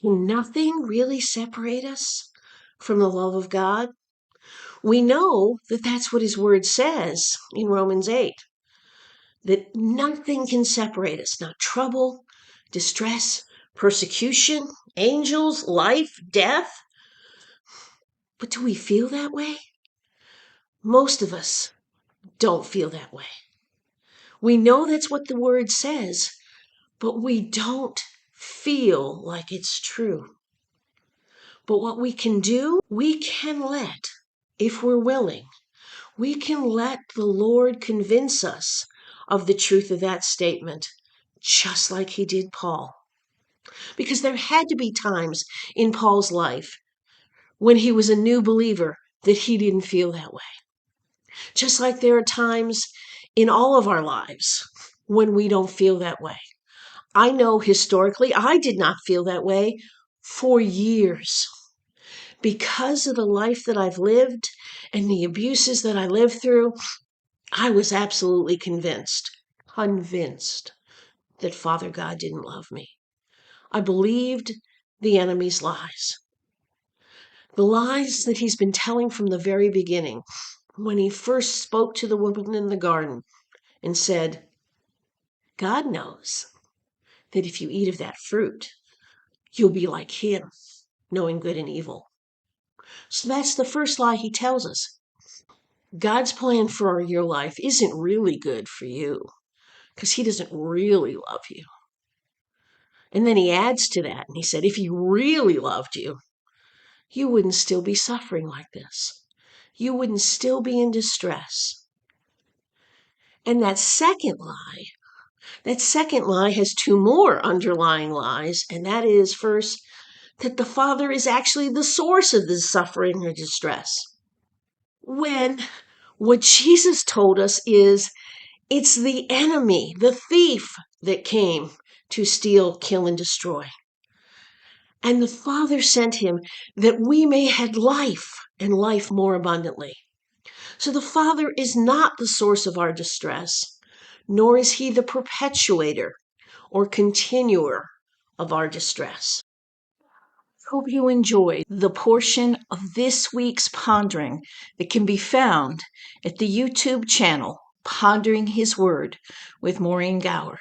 Can nothing really separate us from the love of God? We know that that's what his word says in Romans 8, that nothing can separate us, not trouble, distress, persecution, angels, life, death. But do we feel that way? Most of us don't feel that way. We know that's what the word says, but we don't feel like it's true. But what we can do, we can let, if we're willing, we can let the Lord convince us of the truth of that statement, just like he did Paul. Because there had to be times in Paul's life when he was a new believer that he didn't feel that way. Just like there are times in all of our lives when we don't feel that way. I know historically I did not feel that way for years. Because of the life that I've lived and the abuses that I lived through, I was absolutely convinced that Father God didn't love me. I believed the enemy's lies. The lies that he's been telling from the very beginning, when he first spoke to the woman in the garden and said, God knows that if you eat of that fruit, you'll be like him, knowing good and evil. So that's the first lie he tells us. God's plan for your life isn't really good for you because he doesn't really love you. And then he adds to that and he said, if he really loved you, you wouldn't still be suffering like this. You wouldn't still be in distress. And that second lie has two more underlying lies. And that is, first, that the Father is actually the source of this suffering or distress. When what Jesus told us is it's the enemy, the thief, that came to steal, kill, and destroy. And the Father sent him that we may have life and life more abundantly. So the Father is not the source of our distress, nor is he the perpetuator or continuer of our distress. Hope you enjoyed the portion of this week's pondering that can be found at the YouTube channel, Pondering His Word with Maureen Gower.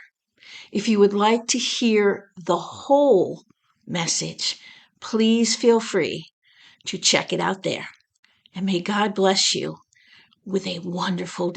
If you would like to hear the whole message, please feel free to check it out there. And may God bless you with a wonderful day.